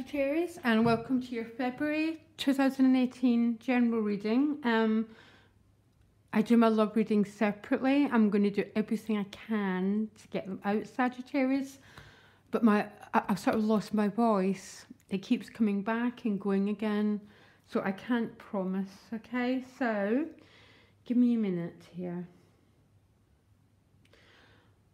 Sagittarius, and welcome to your February 2018 general reading. I do my love readings separately. I'm going to do everything I can to get them out, Sagittarius, but I've sort of lost my voice. It keeps coming back and going again, so I can't promise, okay? So give me a minute here.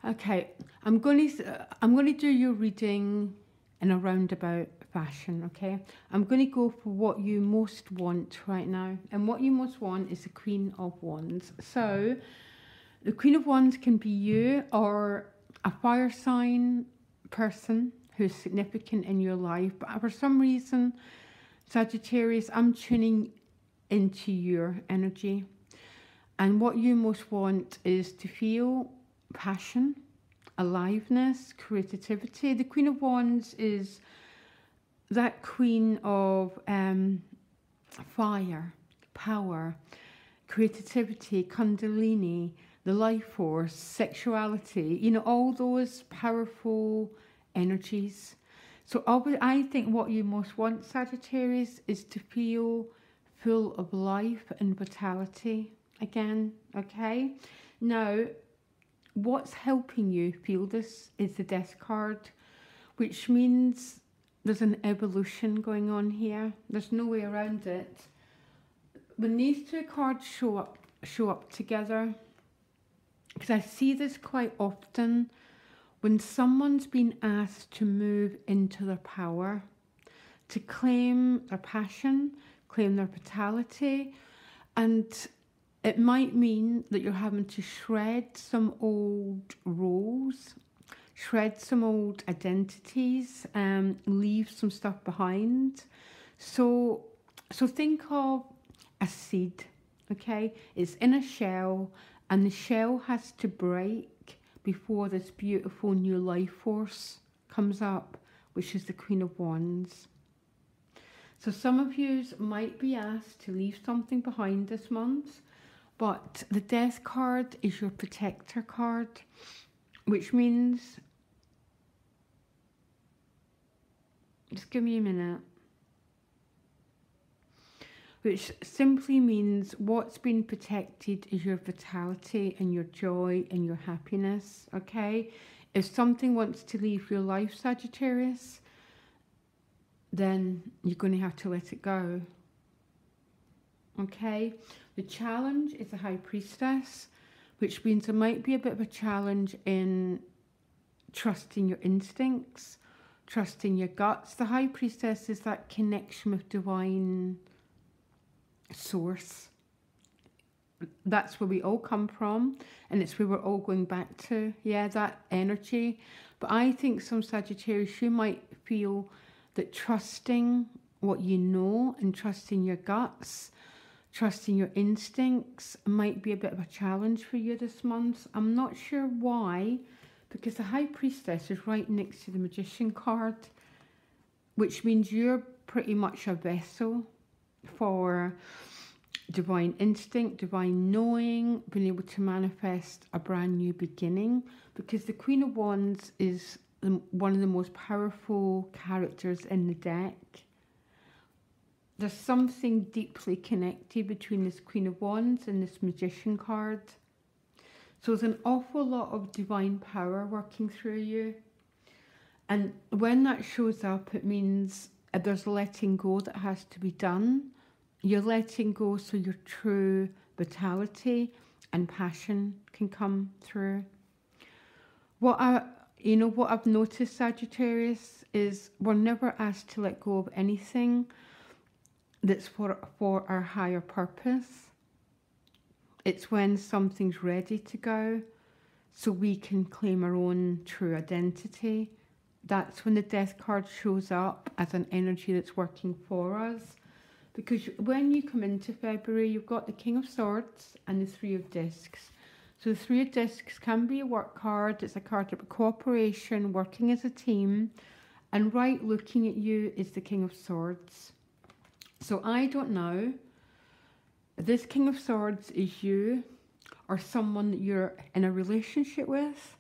Okay, I'm going to do your reading in a roundabout fashion, okay? I'm going to go for what you most want right now. And what you most want is the Queen of Wands. So the Queen of Wands can be you or a fire sign person who's significant in your life. But for some reason, Sagittarius, I'm tuning into your energy. And what you most want is to feel passion, aliveness, creativity. The Queen of Wands is that queen of fire, power, creativity, kundalini, the life force, sexuality, you know, all those powerful energies. So I think what you most want, Sagittarius, is to feel full of life and vitality again, okay? Now, what's helping you feel this is the Death card, which means there's an evolution going on here. There's no way around it. When these two cards show up together, because I see this quite often, when someone's been asked to move into their power, to claim their passion, claim their vitality, and it might mean that you're having to shred some old roles, shred some old identities, leave some stuff behind. So think of a seed, okay? It's in a shell, and the shell has to break before this beautiful new life force comes up, which is the Queen of Wands. So some of you might be asked to leave something behind this month. But the Death card is your protector card, which means, just give me a minute, which simply means what's been protected is your vitality and your joy and your happiness, okay? If something wants to leave your life, Sagittarius, then you're going to have to let it go, okay? The challenge is the High Priestess, which means there might be a bit of a challenge in trusting your instincts, trusting your guts. The High Priestess is that connection with divine source. That's where we all come from, and it's where we're all going back to, yeah, that energy. But I think some Sagittarius, you might feel that trusting what you know and trusting your guts, trusting your instincts might be a bit of a challenge for you this month. I'm not sure why, because the High Priestess is right next to the Magician card, which means you're pretty much a vessel for divine instinct, divine knowing, being able to manifest a brand new beginning, because the Queen of Wands is one of the most powerful characters in the deck. There's something deeply connected between this Queen of Wands and this Magician card. So there's an awful lot of divine power working through you. And when that shows up, it means there's letting go that has to be done. You're letting go so your true vitality and passion can come through. What I've noticed, Sagittarius, is we're never asked to let go of anything that's for our higher purpose. It's when something's ready to go, so we can claim our own true identity. That's when the Death card shows up as an energy that's working for us. Because when you come into February, you've got the King of Swords and the Three of Discs. So the Three of Discs can be a work card. It's a card of cooperation, working as a team. And right looking at you is the King of Swords. So I don't know if this King of Swords is you or someone that you're in a relationship with.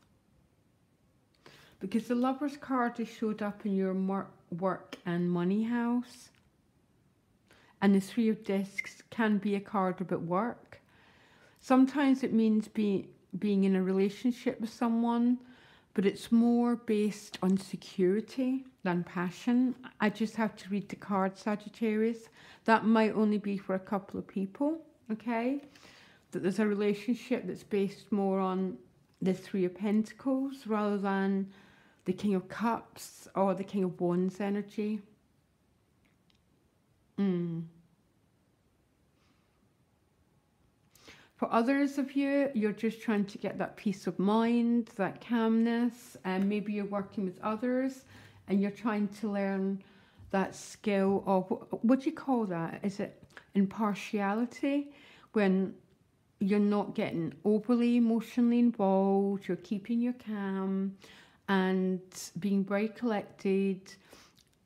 Because the Lover's card has showed up in your work and money house. And the Three of Discs can be a card about work. Sometimes it means being in a relationship with someone, but it's more based on security than passion. I just have to read the card, Sagittarius. That might only be for a couple of people, okay? That there's a relationship that's based more on the Three of Pentacles rather than the King of Cups or the King of Wands energy. For others of you, you're just trying to get that peace of mind, that calmness, and maybe you're working with others and you're trying to learn that skill of, what do you call that? Is it impartiality? When you're not getting overly emotionally involved, you're keeping your calm and being very collected,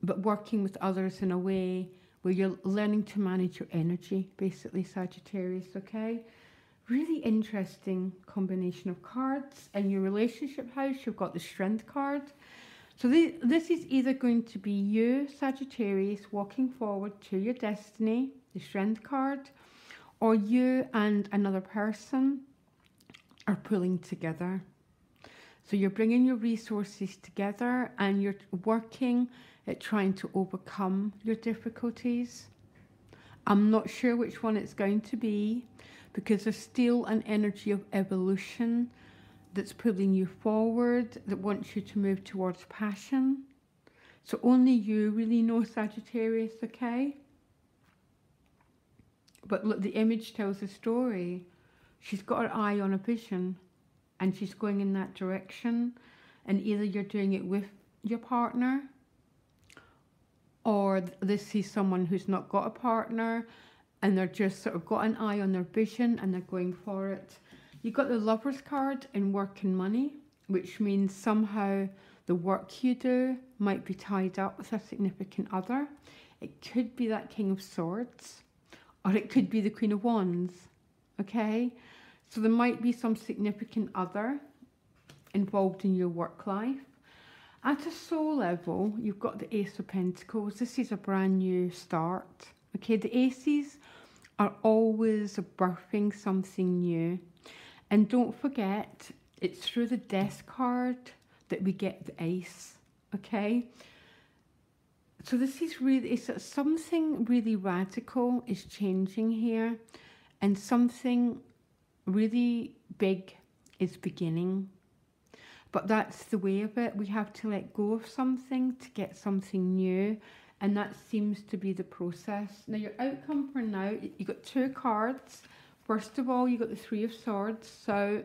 but working with others in a way where you're learning to manage your energy, basically, Sagittarius, okay? Really interesting combination of cards. In your relationship house, you've got the Strength card. So this is either going to be you, Sagittarius, walking forward to your destiny, the Strength card, or you and another person are pulling together. So you're bringing your resources together and you're working at trying to overcome your difficulties. I'm not sure which one it's going to be, because there's still an energy of evolution that's pulling you forward, that wants you to move towards passion. So only you really know, Sagittarius, okay? But look, the image tells a story. She's got her eye on a vision and she's going in that direction. And either you're doing it with your partner, or this is someone who's not got a partner and they're just sort of got an eye on their vision and they're going for it. You've got the Lover's card in work and money, which means somehow the work you do might be tied up with a significant other. It could be that King of Swords, or it could be the Queen of Wands, okay? So there might be some significant other involved in your work life. At a soul level, you've got the Ace of Pentacles. This is a brand new start. Okay, the aces are always birthing something new. And don't forget, it's through the Death card that we get the Ace, okay? So this is really, it's something really radical is changing here, and something really big is beginning. But that's the way of it. We have to let go of something to get something new. And that seems to be the process. Now, your outcome for now, you got two cards. First of all, you got the Three of Swords. So,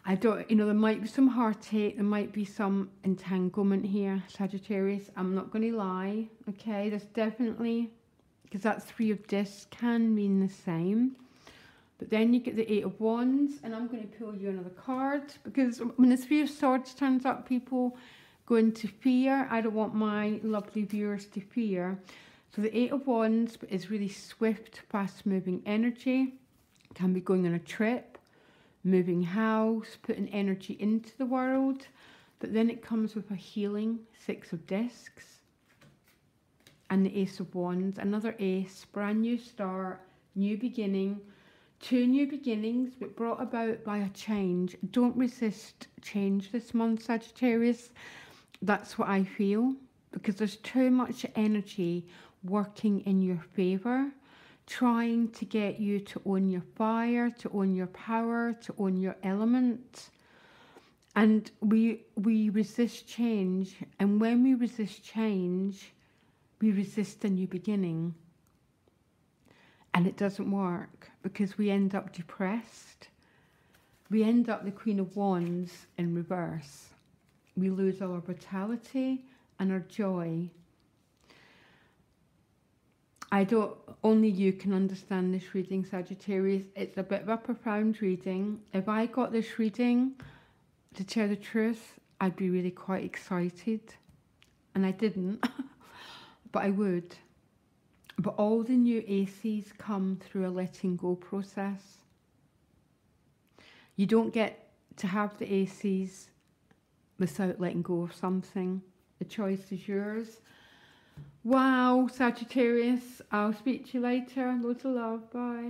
I don't, there might be some heartache. There might be some entanglement here, Sagittarius. I'm not going to lie. Okay, there's definitely, because that Three of Discs can mean the same. But then you get the Eight of Wands. And I'm going to pull you another card. Because when the Three of Swords turns up, people go into fear. I don't want my lovely viewers to fear. So the Eight of Wands is really swift, fast-moving energy. Can be going on a trip, moving house, putting energy into the world. But then it comes with a healing Six of Discs. And the Ace of Wands, another ace, brand new start, new beginning. Two new beginnings, but brought about by a change. Don't resist change this month, Sagittarius. That's what I feel, because there's too much energy working in your favour, trying to get you to own your fire, to own your power, to own your element. And we resist change, and when we resist change, we resist a new beginning. And it doesn't work, because we end up depressed. We end up the Queen of Wands in reverse. We lose our vitality and our joy. Only you can understand this reading, Sagittarius. It's a bit of a profound reading. If I got this reading, to tell the truth, I'd be really quite excited. And I didn't, but I would. But all the new aces come through a letting go process. You don't get to have the aces without letting go of something. the choice is yours. Wow, Sagittarius. I'll speak to you later. Loads of love. Bye.